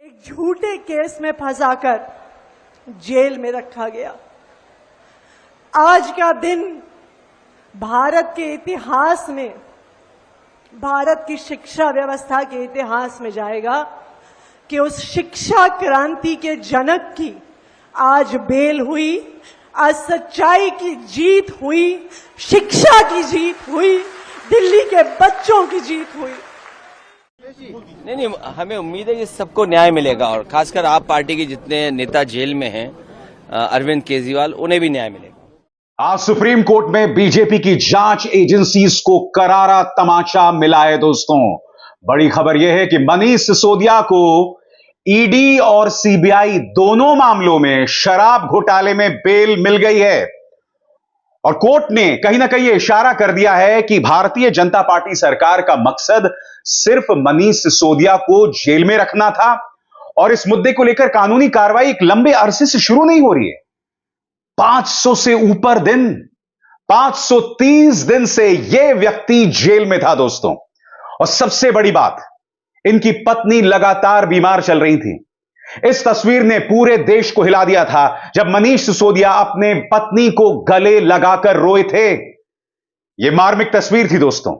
एक झूठे केस में फंसाकर जेल में रखा गया। आज का दिन भारत के इतिहास में, भारत की शिक्षा व्यवस्था के इतिहास में जाएगा कि उस शिक्षा क्रांति के जनक की आज बेल हुई, आज सच्चाई की जीत हुई, शिक्षा की जीत हुई, दिल्ली के बच्चों की जीत हुई। नहीं, हमें उम्मीद है कि सबको न्याय मिलेगा और खासकर आप पार्टी के जितने नेता जेल में हैं, अरविंद केजरीवाल, उन्हें भी न्याय मिलेगा। आज सुप्रीम कोर्ट में बीजेपी की जांच एजेंसीज को करारा तमाचा मिला है। दोस्तों, बड़ी खबर यह है कि मनीष सिसोदिया को ईडी और सीबीआई दोनों मामलों में शराब घोटाले में बेल मिल गई है और कोर्ट ने कहीं ना कहीं इशारा कर दिया है कि भारतीय जनता पार्टी सरकार का मकसद सिर्फ मनीष सिसोदिया को जेल में रखना था और इस मुद्दे को लेकर कानूनी कार्रवाई एक लंबे अरसे से शुरू नहीं हो रही है। 500 से ऊपर दिन, 530 दिन से यह व्यक्ति जेल में था दोस्तों। और सबसे बड़ी बात, इनकी पत्नी लगातार बीमार चल रही थी। इस तस्वीर ने पूरे देश को हिला दिया था जब मनीष सिसोदिया अपने पत्नी को गले लगाकर रोए थे। यह मार्मिक तस्वीर थी दोस्तों।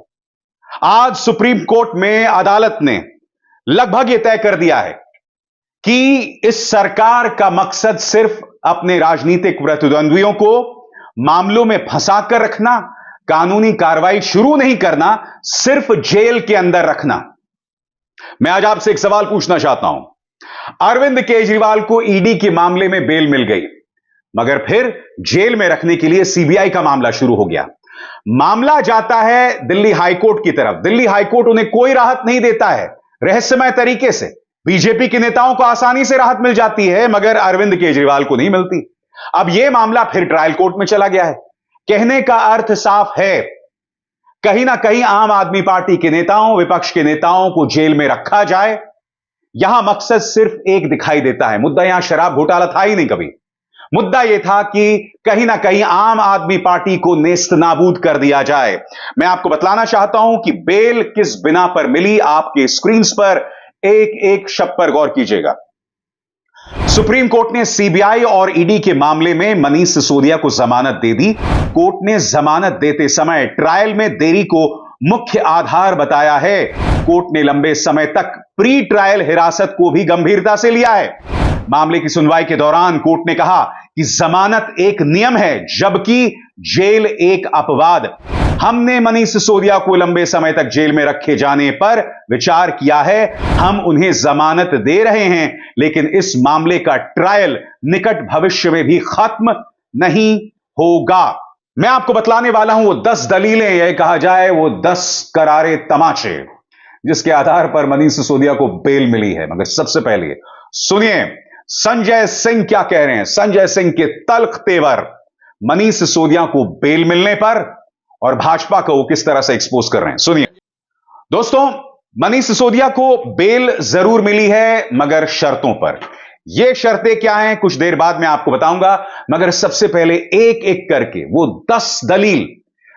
आज सुप्रीम कोर्ट में अदालत ने लगभग यह तय कर दिया है कि इस सरकार का मकसद सिर्फ अपने राजनीतिक प्रतिद्वंद्वियों को मामलों में फंसाकर रखना, कानूनी कार्रवाई शुरू नहीं करना, सिर्फ जेल के अंदर रखना। मैं आज आपसे एक सवाल पूछना चाहता हूं। अरविंद केजरीवाल को ईडी के मामले में बेल मिल गई, मगर फिर जेल में रखने के लिए सीबीआई का मामला शुरू हो गया। मामला जाता है दिल्ली हाईकोर्ट की तरफ। दिल्ली हाईकोर्ट उन्हें कोई राहत नहीं देता है। रहस्यमय तरीके से बीजेपी के नेताओं को आसानी से राहत मिल जाती है, मगर अरविंद केजरीवाल को नहीं मिलती। अब यह मामला फिर ट्रायल कोर्ट में चला गया है। कहने का अर्थ साफ है, कहीं ना कहीं आम आदमी पार्टी के नेताओं, विपक्ष के नेताओं को जेल में रखा जाए। यहां मकसद सिर्फ एक दिखाई देता है। मुद्दा यहां शराब घोटाला था ही नहीं कभी। मुद्दा यह था कि कहीं ना कहीं आम आदमी पार्टी को नेस्त नाबूद कर दिया जाए। मैं आपको बतलाना चाहता हूं कि बेल किस बिना पर मिली। आपके स्क्रीन पर एक एक शब्द पर गौर कीजिएगा। सुप्रीम कोर्ट ने सीबीआई और ईडी के मामले में मनीष सिसोदिया को जमानत दे दी। कोर्ट ने जमानत देते समय ट्रायल में देरी को मुख्य आधार बताया है। कोर्ट ने लंबे समय तक प्री ट्रायल हिरासत को भी गंभीरता से लिया है। मामले की सुनवाई के दौरान कोर्ट ने कहा कि जमानत एक नियम है, जबकि जेल एक अपवाद। हमने मनीष सिसोदिया को लंबे समय तक जेल में रखे जाने पर विचार किया है। हम उन्हें जमानत दे रहे हैं, लेकिन इस मामले का ट्रायल निकट भविष्य में भी खत्म नहीं होगा। मैं आपको बतलाने वाला हूं वो 10 दलीलें, यह कहा जाए वो 10 करारे तमाचे, जिसके आधार पर मनीष सिसोदिया को बेल मिली है। मगर सबसे पहले सुनिए संजय सिंह क्या कह रहे हैं। संजय सिंह के तल्ख तेवर मनीष सिसोदिया को बेल मिलने पर और भाजपा को वो किस तरह से एक्सपोज कर रहे हैं, सुनिए। दोस्तों, मनीष सिसोदिया को बेल जरूर मिली है, मगर शर्तों पर। ये शर्तें क्या हैं, कुछ देर बाद मैं आपको बताऊंगा। मगर सबसे पहले एक एक करके वो 10 दलील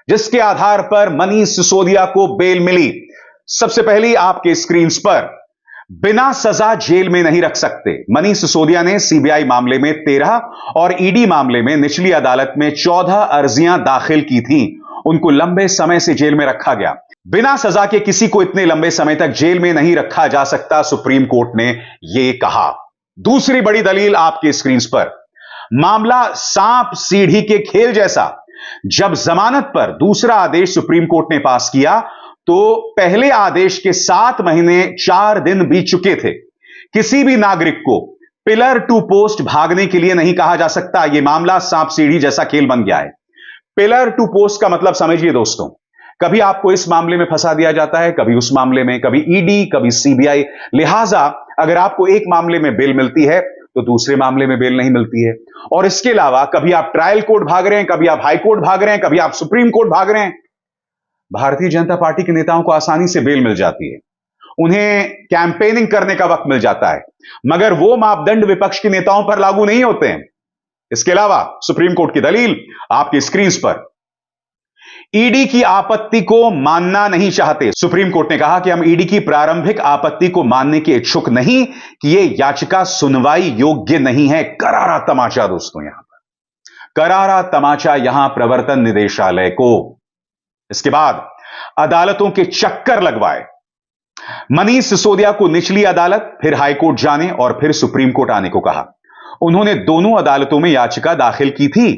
जिसके आधार पर मनीष सिसोदिया को बेल मिली। सबसे पहली आपके स्क्रीन पर, बिना सजा जेल में नहीं रख सकते। मनीष सिसोदिया ने सीबीआई मामले में 13 और ईडी मामले में निचली अदालत में 14 अर्जियां दाखिल की थीं। उनको लंबे समय से जेल में रखा गया। बिना सजा के किसी को इतने लंबे समय तक जेल में नहीं रखा जा सकता, सुप्रीम कोर्ट ने यह कहा। दूसरी बड़ी दलील आपके स्क्रीन पर, मामला सांप सीढ़ी के खेल जैसा। जब जमानत पर दूसरा आदेश सुप्रीम कोर्ट ने पास किया तो पहले आदेश के 7 महीने 4 दिन बीत चुके थे। किसी भी नागरिक को पिलर टू पोस्ट भागने के लिए नहीं कहा जा सकता। यह मामला सांप सीढ़ी जैसा खेल बन गया है। पिलर टू पोस्ट का मतलब समझिए दोस्तों, कभी आपको इस मामले में फंसा दिया जाता है, कभी उस मामले में, कभी ईडी, कभी सीबीआई। लिहाजा अगर आपको एक मामले में बेल मिलती है तो दूसरे मामले में बेल नहीं मिलती है। और इसके अलावा कभी आप ट्रायल कोर्ट भाग रहे हैं, कभी आप हाई कोर्ट भाग रहे हैं, कभी आप सुप्रीम कोर्ट भाग रहे हैं। भारतीय जनता पार्टी के नेताओं को आसानी से बेल मिल जाती है, उन्हें कैंपेनिंग करने का वक्त मिल जाता है, मगर वो मापदंड विपक्ष के नेताओं पर लागू नहीं होते हैं। इसके अलावा सुप्रीम कोर्ट की दलील आपकी स्क्रीन पर, ईडी की आपत्ति को मानना नहीं चाहते। सुप्रीम कोर्ट ने कहा कि हम ईडी की प्रारंभिक आपत्ति को मानने के इच्छुक नहीं कि यह याचिका सुनवाई योग्य नहीं है। करारा तमाचा दोस्तों, यहां पर करारा तमाचा यहां प्रवर्तन निदेशालय को। इसके बाद अदालतों के चक्कर लगवाए। मनीष सिसोदिया को निचली अदालत, फिर हाईकोर्ट जाने और फिर सुप्रीम कोर्ट आने को कहा। उन्होंने दोनों अदालतों में याचिका दाखिल की थी।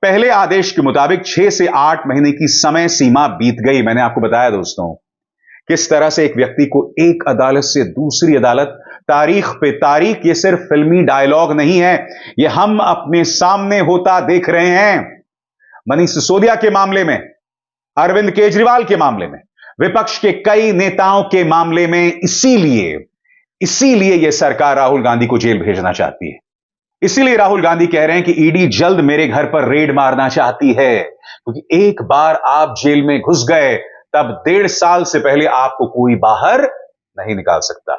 पहले आदेश के मुताबिक 6 से 8 महीने की समय सीमा बीत गई। मैंने आपको बताया दोस्तों किस तरह से एक व्यक्ति को एक अदालत से दूसरी अदालत, तारीख पे तारीख, ये सिर्फ फिल्मी डायलॉग नहीं है, ये हम अपने सामने होता देख रहे हैं। मनीष सिसोदिया के मामले में, अरविंद केजरीवाल के मामले में, विपक्ष के कई नेताओं के मामले में। इसीलिए यह सरकार राहुल गांधी को जेल भेजना चाहती है। इसीलिए राहुल गांधी कह रहे हैं कि ईडी जल्द मेरे घर पर रेड मारना चाहती है, क्योंकि एक बार आप जेल में घुस गए तब 1.5 साल से पहले आपको कोई बाहर नहीं निकाल सकता।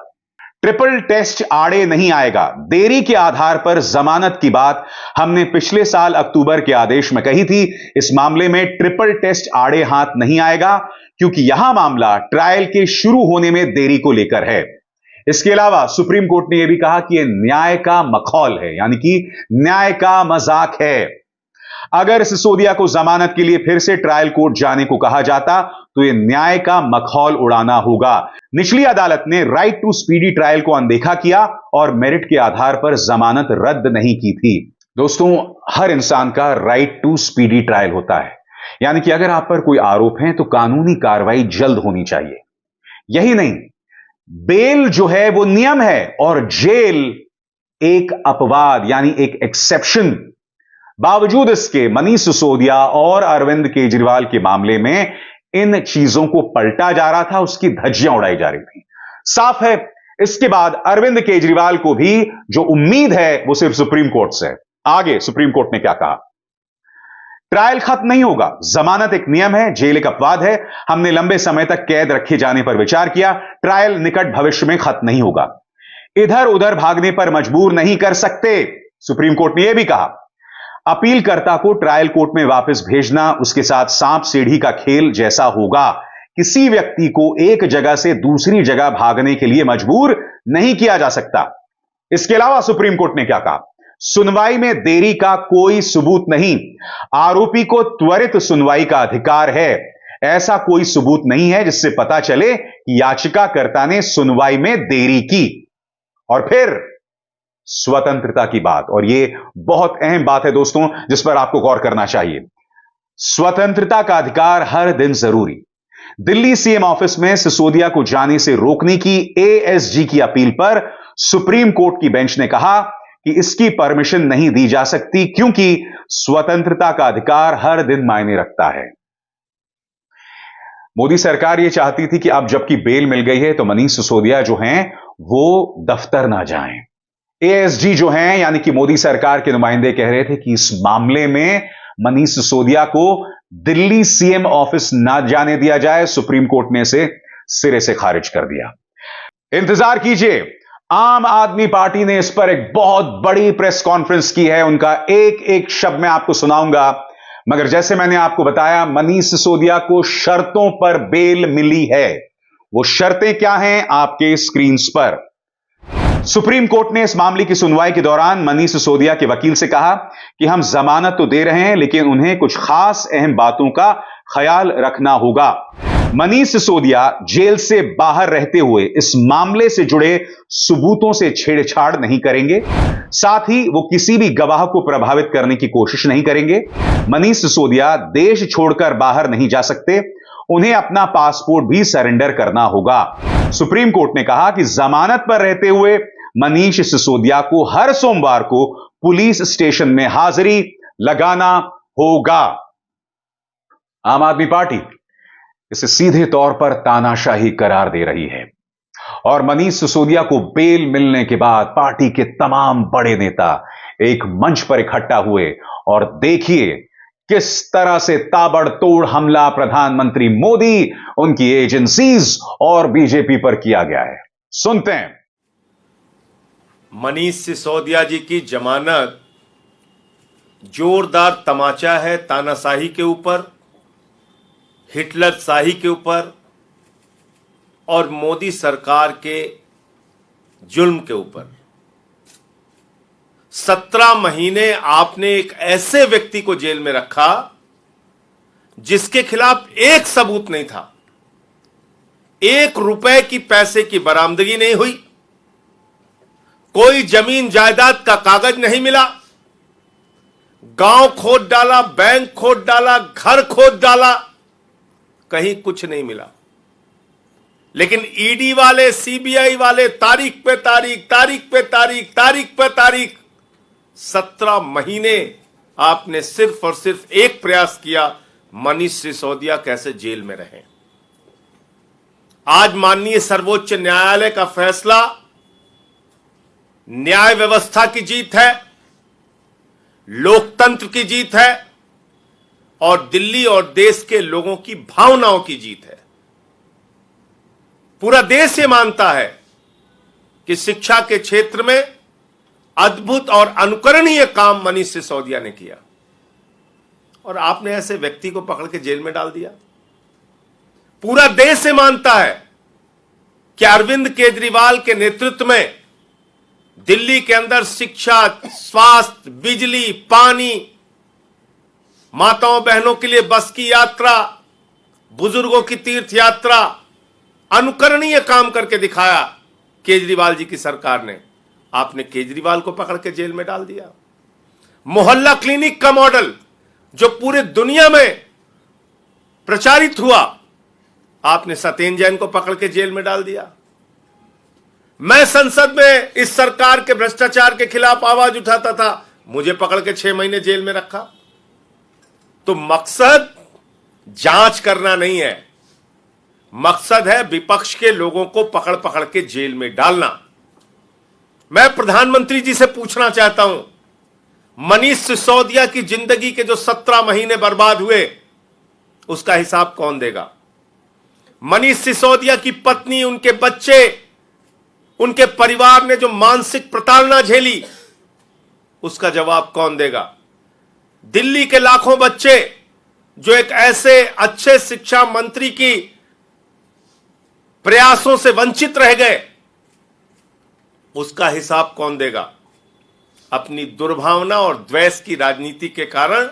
ट्रिपल टेस्ट आड़े नहीं आएगा। देरी के आधार पर जमानत की बात हमने पिछले साल अक्टूबर के आदेश में कही थी। इस मामले में ट्रिपल टेस्ट आड़े हाथ नहीं आएगा, क्योंकि यहां मामला ट्रायल के शुरू होने में देरी को लेकर है। इसके अलावा सुप्रीम कोर्ट ने यह भी कहा कि यह न्याय का मखौल है, यानी कि न्याय का मजाक है। अगर सिसोदिया को जमानत के लिए फिर से ट्रायल कोर्ट जाने को कहा जाता तो यह न्याय का मखौल उड़ाना होगा। निचली अदालत ने राइट टू स्पीडी ट्रायल को अनदेखा किया और मेरिट के आधार पर जमानत रद्द नहीं की थी। दोस्तों, हर इंसान का राइट टू स्पीडी ट्रायल होता है, यानी कि अगर आप पर कोई आरोप है तो कानूनी कार्रवाई जल्द होनी चाहिए। यही नहीं, बेल जो है वो नियम है और जेल एक अपवाद, यानी एक एक्सेप्शन। बावजूद इसके मनीष सिसोदिया और अरविंद केजरीवाल के मामले में इन चीजों को पलटा जा रहा था, उसकी धज्जियां उड़ाई जा रही थी। साफ है, इसके बाद अरविंद केजरीवाल को भी जो उम्मीद है वो सिर्फ सुप्रीम कोर्ट से है। आगे सुप्रीम कोर्ट ने क्या कहा? ट्रायल खत्म नहीं होगा, जमानत एक नियम है, जेल एक अपवाद है। हमने लंबे समय तक कैद रखे जाने पर विचार किया। ट्रायल निकट भविष्य में खत्म नहीं होगा। इधर उधर भागने पर मजबूर नहीं कर सकते। सुप्रीम कोर्ट ने यह भी कहा, अपीलकर्ता को ट्रायल कोर्ट में वापस भेजना उसके साथ सांप सीढ़ी का खेल जैसा होगा। किसी व्यक्ति को एक जगह से दूसरी जगह भागने के लिए मजबूर नहीं किया जा सकता। इसके अलावा सुप्रीम कोर्ट ने क्या कहा? सुनवाई में देरी का कोई सबूत नहीं। आरोपी को त्वरित सुनवाई का अधिकार है। ऐसा कोई सबूत नहीं है जिससे पता चले कि याचिकाकर्ता ने सुनवाई में देरी की। और फिर स्वतंत्रता की बात, और यह बहुत अहम बात है दोस्तों, जिस पर आपको गौर करना चाहिए। स्वतंत्रता का अधिकार हर दिन जरूरी। दिल्ली सीएम ऑफिस में सिसोदिया को जाने से रोकने की एएसजी की अपील पर सुप्रीम कोर्ट की बेंच ने कहा कि इसकी परमिशन नहीं दी जा सकती, क्योंकि स्वतंत्रता का अधिकार हर दिन मायने रखता है। मोदी सरकार यह चाहती थी कि अब जबकि बेल मिल गई है तो मनीष सिसोदिया जो हैं वो दफ्तर ना जाएं। एएसजी जो हैं, यानी कि मोदी सरकार के नुमाइंदे कह रहे थे कि इस मामले में मनीष सिसोदिया को दिल्ली सीएम ऑफिस ना जाने दिया जाए। सुप्रीम कोर्ट ने इसे सिरे से खारिज कर दिया। इंतजार कीजिए, आम आदमी पार्टी ने इस पर एक बहुत बड़ी प्रेस कॉन्फ्रेंस की है। उनका एक एक शब्द मैं आपको सुनाऊंगा, मगर जैसे मैंने आपको बताया, मनीष सिसोदिया को शर्तों पर बेल मिली है। वो शर्तें क्या हैं आपके स्क्रीन पर। सुप्रीम कोर्ट ने इस मामले की सुनवाई के दौरान मनीष सिसोदिया के वकील से कहा कि हम जमानत तो दे रहे हैं, लेकिन उन्हें कुछ खास अहम बातों का ख्याल रखना होगा। मनीष सिसोदिया जेल से बाहर रहते हुए इस मामले से जुड़े सबूतों से छेड़छाड़ नहीं करेंगे। साथ ही वो किसी भी गवाह को प्रभावित करने की कोशिश नहीं करेंगे। मनीष सिसोदिया देश छोड़कर बाहर नहीं जा सकते। उन्हें अपना पासपोर्ट भी सरेंडर करना होगा। सुप्रीम कोर्ट ने कहा कि जमानत पर रहते हुए मनीष सिसोदिया को हर सोमवार को पुलिस स्टेशन में हाजिरी लगाना होगा। आम आदमी पार्टी इसे सीधे तौर पर तानाशाही करार दे रही है और मनीष सिसोदिया को बेल मिलने के बाद पार्टी के तमाम बड़े नेता एक मंच पर इकट्ठा हुए और देखिए किस तरह से ताबड़तोड़ हमला प्रधानमंत्री मोदी, उनकी एजेंसीज और बीजेपी पर किया गया है। सुनते हैं। मनीष सिसोदिया जी की जमानत जोरदार तमाचा है तानाशाही के ऊपर। हिटलर शाही के ऊपर और मोदी सरकार के जुल्म के ऊपर 17 महीने आपने एक ऐसे व्यक्ति को जेल में रखा जिसके खिलाफ एक सबूत नहीं था, 1 रुपए की पैसे की बरामदगी नहीं हुई, कोई जमीन जायदाद का कागज नहीं मिला, गांव खोद डाला, बैंक खोद डाला, घर खोद डाला, कहीं कुछ नहीं मिला। लेकिन ईडी वाले, सीबीआई वाले तारीख पे तारीख, तारीख पे तारीख, तारीख पे तारीख, 17 महीने आपने सिर्फ और सिर्फ एक प्रयास किया, मनीष सिसोदिया कैसे जेल में रहें। आज माननीय सर्वोच्च न्यायालय का फैसला न्याय व्यवस्था की जीत है, लोकतंत्र की जीत है और दिल्ली और देश के लोगों की भावनाओं की जीत है। पूरा देश ये मानता है कि शिक्षा के क्षेत्र में अद्भुत और अनुकरणीय काम मनीष सिसोदिया ने किया और आपने ऐसे व्यक्ति को पकड़ के जेल में डाल दिया। पूरा देश ये मानता है कि अरविंद केजरीवाल के नेतृत्व में दिल्ली के अंदर शिक्षा, स्वास्थ्य, बिजली, पानी, माताओं बहनों के लिए बस की यात्रा, बुजुर्गों की तीर्थ यात्रा, अनुकरणीय काम करके दिखाया केजरीवाल जी की सरकार ने। आपने केजरीवाल को पकड़ के जेल में डाल दिया। मोहल्ला क्लिनिक का मॉडल जो पूरे दुनिया में प्रचारित हुआ, आपने सत्येंद्र जैन को पकड़ के जेल में डाल दिया। मैं संसद में इस सरकार के भ्रष्टाचार के खिलाफ आवाज उठाता था, मुझे पकड़ के 6 महीने जेल में रखा। तो मकसद जांच करना नहीं है, मकसद है विपक्ष के लोगों को पकड़ पकड़ के जेल में डालना। मैं प्रधानमंत्री जी से पूछना चाहता हूं, मनीष सिसोदिया की जिंदगी के जो 17 महीने बर्बाद हुए, उसका हिसाब कौन देगा? मनीष सिसोदिया की पत्नी, उनके बच्चे, उनके परिवार ने जो मानसिक प्रताड़ना झेली, उसका जवाब कौन देगा? दिल्ली के लाखों बच्चे जो एक ऐसे अच्छे शिक्षा मंत्री की प्रयासों से वंचित रह गए, उसका हिसाब कौन देगा? अपनी दुर्भावना और द्वेष की राजनीति के कारण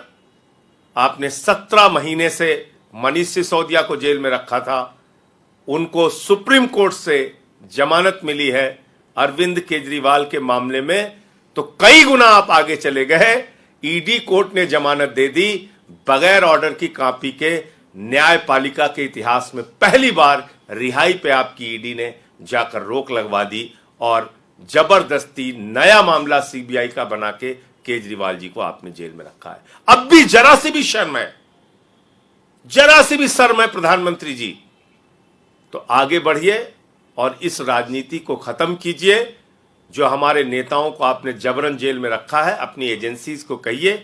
आपने 17 महीने से मनीष सिसोदिया को जेल में रखा था। उनको सुप्रीम कोर्ट से जमानत मिली है। अरविंद केजरीवाल के मामले में तो कई गुना आप आगे चले गए। ईडी कोर्ट ने जमानत दे दी बगैर ऑर्डर की कॉपी के। न्यायपालिका के इतिहास में पहली बार रिहाई पे आपकी ईडी ने जाकर रोक लगवा दी और जबरदस्ती नया मामला सीबीआई का बना के केजरीवाल जी को आपने जेल में रखा है। अब भी जरा सी भी शर्म है, जरा सी भी शर्म है प्रधानमंत्री जी, तो आगे बढ़िए और इस राजनीति को खत्म कीजिए। जो हमारे नेताओं को आपने जबरन जेल में रखा है, अपनी एजेंसीज को कहिए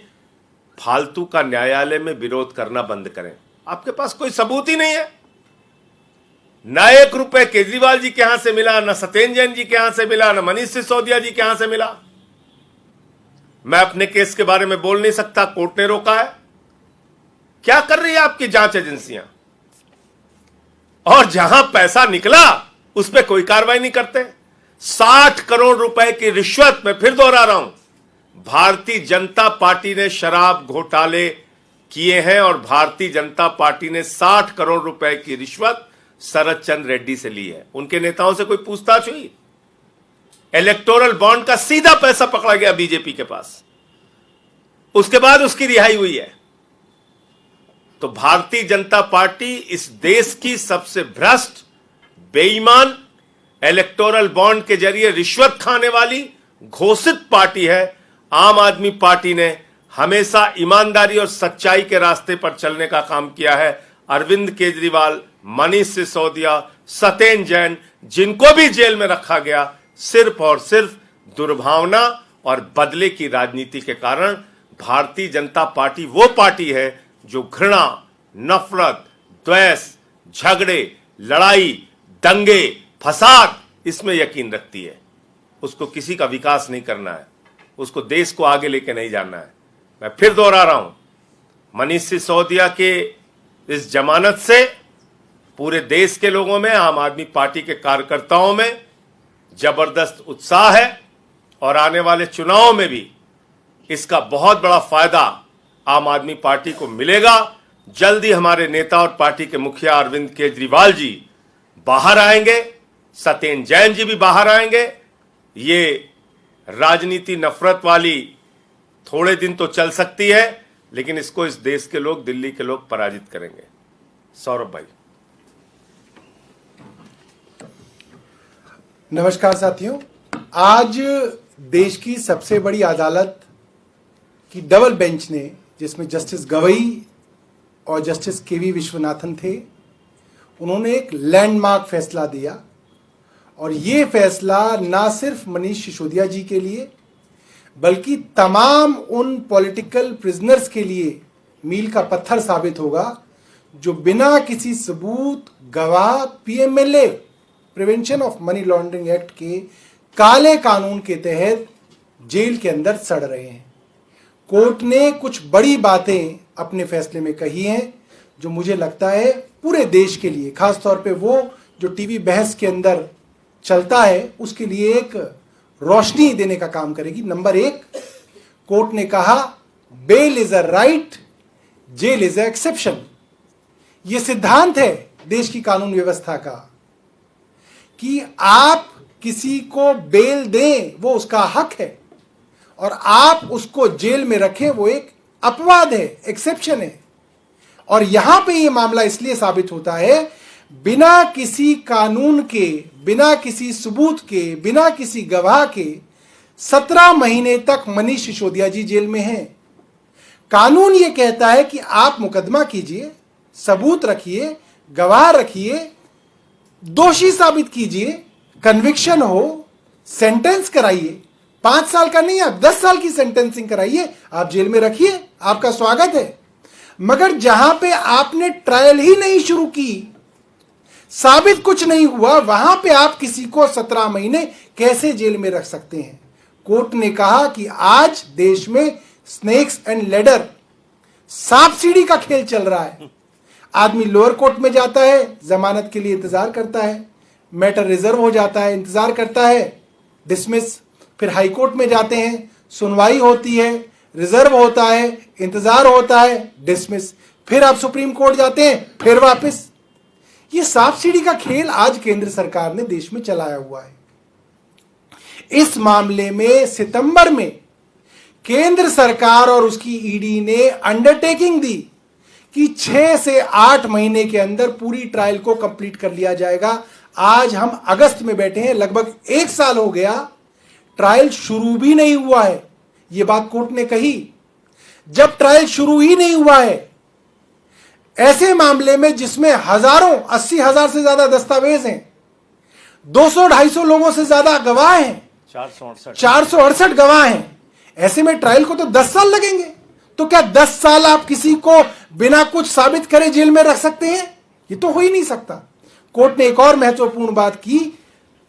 फालतू का न्यायालय में विरोध करना बंद करें। आपके पास कोई सबूत ही नहीं है। न 1 रुपए केजरीवाल जी के यहां से मिला, न सत्येंद्र जैन जी के यहां से मिला, न मनीष सिसोदिया जी के यहां से मिला। मैं अपने केस के बारे में बोल नहीं सकता, कोर्ट ने रोका है। क्या कर रही है आपकी जांच एजेंसियां? और जहां पैसा निकला उस पर कोई कार्रवाई नहीं करते। 60 करोड़ रुपए की रिश्वत, मैं फिर दोहरा रहा हूं, भारतीय जनता पार्टी ने शराब घोटाले किए हैं और भारतीय जनता पार्टी ने 60 करोड़ रुपए की रिश्वत शरद चंद्र रेड्डी से ली है। उनके नेताओं से कोई पूछताछ हुई? इलेक्टोरल बॉन्ड का सीधा पैसा पकड़ा गया बीजेपी के पास, उसके बाद उसकी रिहाई हुई है। तो भारतीय जनता पार्टी इस देश की सबसे भ्रष्ट, बेईमान, इलेक्टोरल बॉन्ड के जरिए रिश्वत खाने वाली घोषित पार्टी है। आम आदमी पार्टी ने हमेशा ईमानदारी और सच्चाई के रास्ते पर चलने का काम किया है। अरविंद केजरीवाल, मनीष सिसोदिया, सत्येंद्र जैन, जिनको भी जेल में रखा गया, सिर्फ और सिर्फ दुर्भावना और बदले की राजनीति के कारण। भारतीय जनता पार्टी वो पार्टी है जो घृणा, नफरत, द्वेष, झगड़े, लड़ाई, दंगे, फसाद, इसमें यकीन रखती है। उसको किसी का विकास नहीं करना है, उसको देश को आगे लेके नहीं जाना है। मैं फिर दोहरा रहा हूं, मनीष सिसोदिया के इस जमानत से पूरे देश के लोगों में, आम आदमी पार्टी के कार्यकर्ताओं में जबरदस्त उत्साह है और आने वाले चुनावों में भी इसका बहुत बड़ा फायदा आम आदमी पार्टी को मिलेगा। जल्दी हमारे नेता और पार्टी के मुखिया अरविंद केजरीवाल जी बाहर आएंगे, सत्येंद्र जैन जी भी बाहर आएंगे। ये राजनीति नफरत वाली थोड़े दिन तो चल सकती है, लेकिन इसको इस देश के लोग, दिल्ली के लोग पराजित करेंगे। सौरभ भाई। नमस्कार साथियों, आज देश की सबसे बड़ी अदालत की डबल बेंच ने, जिसमें जस्टिस गवई और जस्टिस केवी विश्वनाथन थे, उन्होंने एक लैंडमार्क फैसला दिया। और ये फैसला ना सिर्फ मनीष सिसोदिया जी के लिए बल्कि तमाम उन पॉलिटिकल प्रिजनर्स के लिए मील का पत्थर साबित होगा जो बिना किसी सबूत, गवाह, PMLA prevention of money laundering act के काले कानून के तहत जेल के अंदर सड़ रहे हैं। कोर्ट ने कुछ बड़ी बातें अपने फैसले में कही हैं जो मुझे लगता है पूरे देश के लिए, खासतौर पे वो जो टीवी बहस के अंदर चलता है, उसके लिए एक रोशनी देने का काम करेगी। नंबर 1, कोर्ट ने कहा bail is a right, jail is a exception. यह सिद्धांत है देश की कानून व्यवस्था का कि आप किसी को बेल दें वो उसका हक है, और आप उसको जेल में रखें वो एक अपवाद है, एक्सेप्शन है। और यहां पे ये मामला इसलिए साबित होता है, बिना किसी कानून के, बिना किसी सबूत के, बिना किसी गवाह के 17 महीने तक मनीष सिसोदिया जी जेल में हैं। कानून ये कहता है कि आप मुकदमा कीजिए, सबूत रखिए, गवाह रखिए, दोषी साबित कीजिए, कन्विक्शन हो, सेंटेंस कराइए। 5 साल का नहीं, आप 10 साल की सेंटेंसिंग कराइए, आप जेल में रखिए, आपका स्वागत है। मगर जहां पे आपने ट्रायल ही नहीं शुरू की, साबित कुछ नहीं हुआ, वहां पे आप किसी को 17 महीने कैसे जेल में रख सकते हैं? कोर्ट ने कहा कि आज देश में स्नेक्स एंड लैडर, सांप सीढ़ी का खेल चल रहा है। आदमी लोअर कोर्ट में जाता है, जमानत के लिए इंतजार करता है, मैटर रिजर्व हो जाता है, इंतजार करता है, डिसमिस। फिर हाई कोर्ट में जाते हैं, सुनवाई होती है, रिजर्व होता है, इंतजार होता है, डिसमिस। फिर आप सुप्रीम कोर्ट जाते हैं, फिर वापस। ये सांप सीढ़ी का खेल आज केंद्र सरकार ने देश में चलाया हुआ है। इस मामले में सितंबर में केंद्र सरकार और उसकी ईडी ने अंडरटेकिंग दी कि 6 से 8 महीने के अंदर पूरी ट्रायल को कंप्लीट कर लिया जाएगा। आज हम अगस्त में बैठे हैं, लगभग 1 साल हो गया, ट्रायल शुरू भी नहीं हुआ है। यह बात कोर्ट ने कही। जब ट्रायल शुरू ही नहीं हुआ है, ऐसे मामले में जिसमें हजारों, 80,000 से ज्यादा दस्तावेज हैं, 200-250 लोगों से ज्यादा गवाह हैं, 468 गवाह हैं, ऐसे में ट्रायल को तो 10 साल लगेंगे। तो क्या 10 साल आप किसी को बिना कुछ साबित करे जेल में रख सकते हैं? ये तो हो ही नहीं सकता। कोर्ट ने एक और महत्वपूर्ण बात की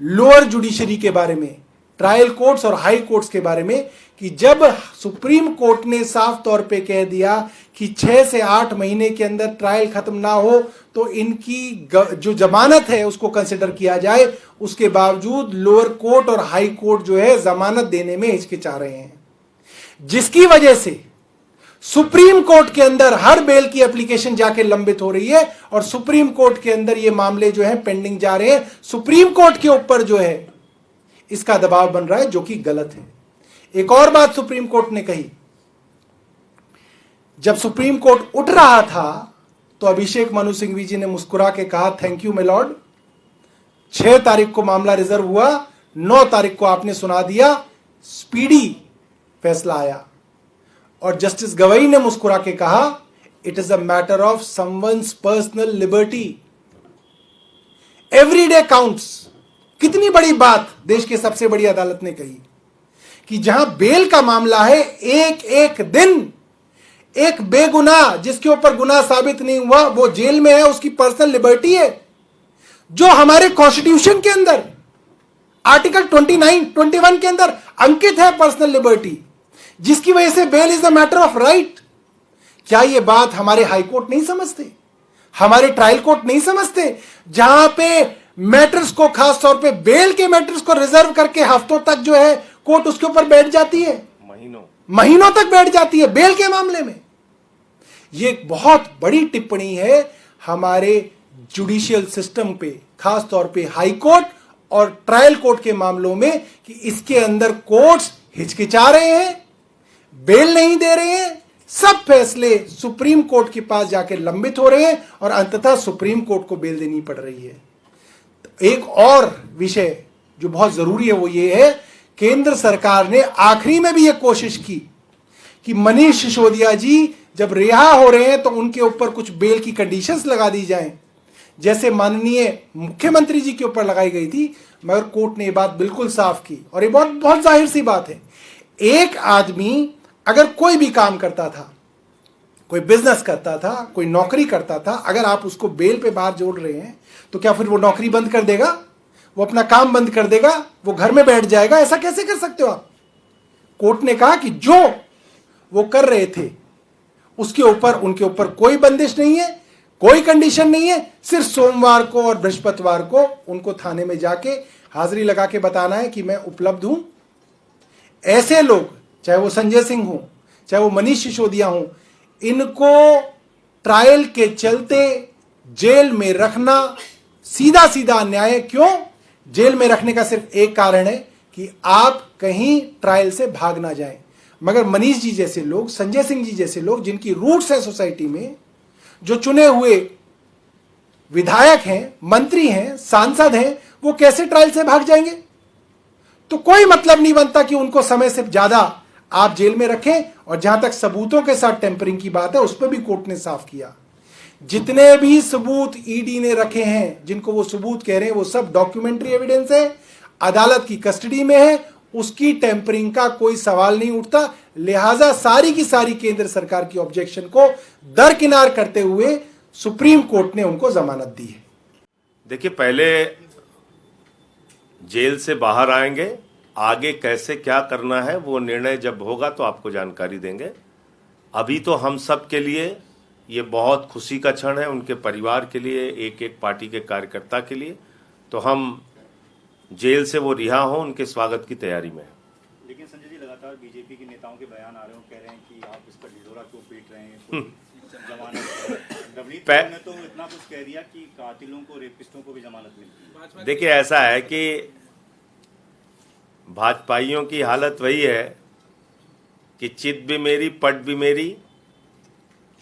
लोअर जुडिशरी के बारे में, ट्रायल कोर्ट्स और हाई कोर्ट्स के बारे में, कि जब सुप्रीम कोर्ट ने साफ तौर पे कह दिया कि 6 से 8 महीने के अंदर ट्रायल खत्म ना हो तो इनकी जो जमानत है उसको कंसिडर किया जाए, उसके बावजूद लोअर कोर्ट और हाई कोर्ट जो है जमानत देने में हिचकिचा रहे हैं, जिसकी वजह से सुप्रीम कोर्ट के अंदर हर बेल की एप्लीकेशन जाके लंबित हो रही है और सुप्रीम कोर्ट के अंदर ये मामले जो है पेंडिंग जा रहे हैं। सुप्रीम कोर्ट के ऊपर जो है इसका दबाव बन रहा है, जो कि गलत है। एक और बात सुप्रीम कोर्ट ने कही, जब सुप्रीम कोर्ट उठ रहा था तो अभिषेक मनु सिंघवी जी ने मुस्कुरा के कहा, थैंक यू माय लॉर्ड। 6 तारीख को मामला रिजर्व हुआ, 9 तारीख को आपने सुना दिया, स्पीडी फैसला आया। और जस्टिस गवई ने मुस्कुरा के कहा, it is a matter of someone's personal liberty, every day counts. कितनी बड़ी बात देश की सबसे बड़ी अदालत ने कही कि जहां बेल का मामला है, एक एक दिन एक बेगुनाह जिसके ऊपर गुनाह साबित नहीं हुआ वो जेल में है, उसकी पर्सनल लिबर्टी है, जो हमारे कॉन्स्टिट्यूशन के अंदर आर्टिकल 29, 21 के अंदर अंकित है पर्सनल लिबर्टी, जिसकी वजह से bail is a matter of right. क्या यह बात हमारे हाईकोर्ट नहीं समझते? हमारे ट्रायल कोर्ट नहीं समझते, जहां पे मैटर्स को, खास तौर पे बेल के मैटर्स को रिजर्व करके हफ्तों तक जो है कोर्ट उसके ऊपर बैठ जाती है, महीनों तक बैठ जाती है बेल के मामले में। यह एक बहुत बड़ी टिप्पणी है हमारे जुडिशियल सिस्टम पे, खास तौर पे हाई कोर्ट और ट्रायल कोर्ट के मामलों में, कि इसके अंदर कोर्ट्स हिचकिचा रहे हैं, बेल नहीं दे रहे हैं, सब फैसले सुप्रीम कोर्ट के पास जाके लंबित हो रहे हैं और अंततः सुप्रीम कोर्ट को बेल देनी पड़ रही है। एक और विषय जो बहुत जरूरी है वो ये है, केंद्र सरकार ने आखिरी में भी ये कोशिश की कि मनीष सिसोदिया जी जब रिहा हो रहे हैं तो उनके ऊपर कुछ बेल की कंडीशंस लगा दी जाएं, जैसे माननीय मुख्यमंत्री जी के ऊपर लगाई गई थी, मगर कोर्ट ने ये बात बिल्कुल साफ की। और ये बहुत बहुत जाहिर सी बात है, एक आदमी अगर कोई भी काम करता था, कोई बिजनेस करता था, कोई नौकरी करता था, अगर आप उसको बेल पे बाहर जोड़ रहे हैं तो क्या फिर वो नौकरी बंद कर देगा, वो अपना काम बंद कर देगा, वो घर में बैठ जाएगा? ऐसा कैसे कर सकते हो आप? कोर्ट ने कहा कि जो वो कर रहे थे उसके ऊपर, उनके ऊपर कोई बंदिश नहीं है, कोई कंडीशन नहीं है, सिर्फ सोमवार को और बृहस्पतिवार को उनको थाने में जाके हाजिरी लगा के बताना है कि मैं उपलब्ध हूं। ऐसे लोग, चाहे वो संजय सिंह हो, चाहे वो मनीष सिसोदिया हो, इनको ट्रायल के चलते जेल में रखना सीधा सीधा अन्याय है। क्यों? जेल में रखने का सिर्फ एक कारण है कि आप कहीं ट्रायल से भाग ना जाएं। मगर मनीष जी जैसे लोग, संजय सिंह जी जैसे लोग, जिनकी रूट्स है सोसाइटी में, जो चुने हुए विधायक हैं, मंत्री हैं, सांसद हैं, वो कैसे ट्रायल से भाग जाएंगे? तो कोई मतलब नहीं बनता कि उनको समय से ज्यादा आप जेल में रखें। और जहां तक सबूतों के साथ टेम्परिंग की बात है, उस पर भी कोर्ट ने साफ किया, जितने भी सबूत ईडी ने रखे हैं, जिनको वो सबूत कह रहे हैं, वो सब डॉक्यूमेंट्री एविडेंस है, अदालत की कस्टडी में है, उसकी टेम्परिंग का कोई सवाल नहीं उठता। लिहाजा सारी की सारी केंद्र सरकार की ऑब्जेक्शन को दरकिनार करते हुए सुप्रीम कोर्ट ने उनको जमानत दी है। देखिए, पहले जेल से बाहर आएंगे, आगे कैसे क्या करना है वो निर्णय जब होगा तो आपको जानकारी देंगे। अभी तो हम सब के लिए ये बहुत खुशी का क्षण है, उनके परिवार के लिए, एक एक पार्टी के कार्यकर्ता के लिए। तो हम जेल से वो रिहा हो, उनके स्वागत की तैयारी में है। लेकिन संजय जी, लगातार बीजेपी के नेताओं के बयान आ रहे हो, कह रहे हैं कि आप इसका ढिढोरा क्यों पीट रहे हैं, जमानत। नवनीत ने तो इतना कुछ कह दिया कि कातिलों को, रेपिस्टों को भी जमानत मिलती है। देखिए, ऐसा है कि भाजपाइयों की हालत वही है कि चित भी मेरी, पट भी मेरी,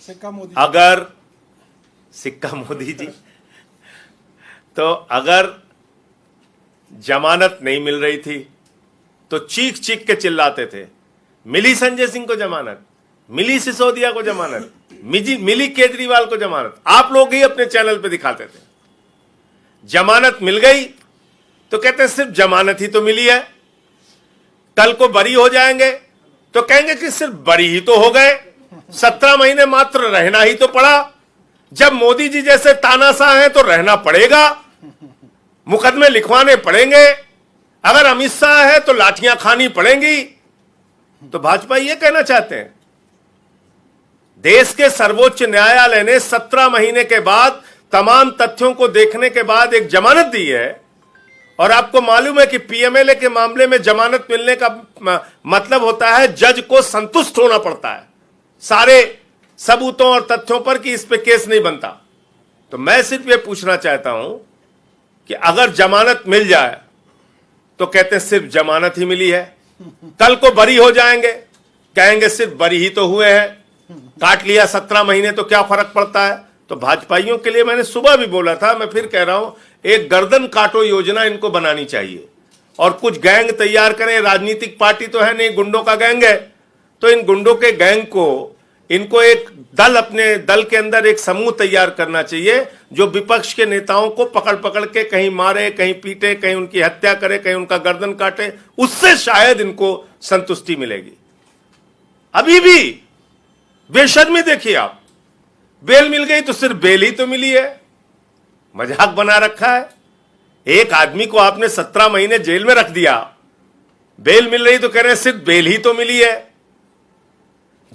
सिक्का मोदी, अगर सिक्का मोदी जी। तो अगर जमानत नहीं मिल रही थी तो चीख चीख के चिल्लाते थे, मिली संजय सिंह को जमानत, मिली सिसोदिया को जमानत, मिली केजरीवाल को जमानत। आप लोग ही अपने चैनल पे दिखाते थे। जमानत मिल गई तो कहते सिर्फ जमानत ही तो मिली है, कल को बरी हो जाएंगे तो कहेंगे कि सिर्फ बरी ही तो हो गए, 17 महीने मात्र रहना ही तो पड़ा। जब मोदी जी जैसे तानाशाह हैं तो रहना पड़ेगा, मुकदमे लिखवाने पड़ेंगे, अगर अमित शाह है तो लाठियां खानी पड़ेंगी। तो भाजपा ये कहना चाहते हैं, देश के सर्वोच्च न्यायालय ने 17 महीने के बाद तमाम तथ्यों को देखने के बाद एक जमानत दी है। और आपको मालूम है कि पीएमएलए के मामले में जमानत मिलने का मतलब होता है जज को संतुष्ट होना पड़ता है सारे सबूतों और तथ्यों पर कि इस पे केस नहीं बनता। तो मैं सिर्फ ये पूछना चाहता हूं कि अगर जमानत मिल जाए तो कहते हैं सिर्फ जमानत ही मिली है, कल को बरी हो जाएंगे कहेंगे सिर्फ बरी ही तो हुए हैं, काट लिया 17 महीने तो क्या फर्क पड़ता है। तो भाजपाइयों के लिए मैंने सुबह भी बोला था, मैं फिर कह रहा हूं, एक गर्दन काटो योजना इनको बनानी चाहिए और कुछ गैंग तैयार करें। राजनीतिक पार्टी तो है नहीं, गुंडों का गैंग है, तो इन गुंडों के गैंग को, इनको एक दल, अपने दल के अंदर एक समूह तैयार करना चाहिए जो विपक्ष के नेताओं को पकड़ पकड़ के कहीं मारे, कहीं पीटे, कहीं उनकी हत्या करे, कहीं उनका गर्दन काटे। उससे शायद इनको संतुष्टि मिलेगी। अभी भी बेशर्मी देखिए आप, बेल मिल गई तो सिर्फ बेल ही तो मिली है, मजाक बना रखा है। एक आदमी को आपने 17 महीने जेल में रख दिया, बेल मिल रही तो कह रहे हैं सिर्फ बेल ही तो मिली है।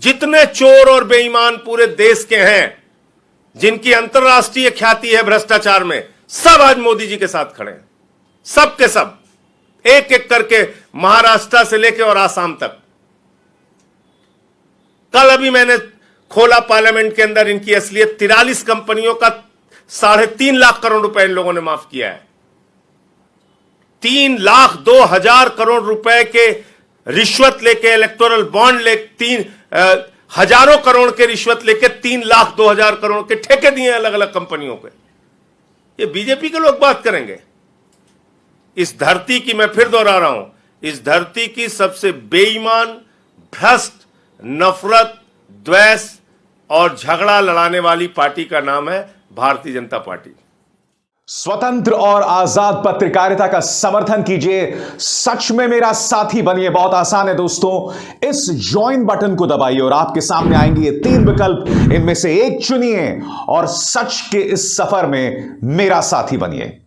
जितने चोर और बेईमान पूरे देश के हैं जिनकी अंतर्राष्ट्रीय ख्याति है भ्रष्टाचार में, सब आज मोदी जी के साथ खड़े हैं। सब के सब, एक एक करके, महाराष्ट्र से लेकर और आसाम तक। कल अभी मैंने खोला पार्लियामेंट के अंदर इनकी असलियत, 43 कंपनियों का 3.5 लाख करोड़ रुपए इन लोगों ने माफ किया है। 3,02,000 करोड़ रुपए के रिश्वत लेके, इलेक्टोरल बॉन्ड लेके, हजारों करोड़ के रिश्वत लेके 3,02,000 करोड़ के ठेके दिए अलग अलग कंपनियों के। ये बीजेपी के लोग बात करेंगे? इस धरती की, मैं फिर दोहरा रहा हूं, इस धरती की सबसे बेईमान, भ्रष्ट, नफरत, द्वेष और झगड़ा लड़ाने वाली पार्टी का नाम है भारतीय जनता पार्टी। स्वतंत्र और आजाद पत्रकारिता का समर्थन कीजिए, सच में मेरा साथी बनिए। बहुत आसान है दोस्तों, इस ज्वाइन बटन को दबाइए और आपके सामने आएंगे ये 3 विकल्प, इनमें से एक चुनिए और सच के इस सफर में मेरा साथी बनिए।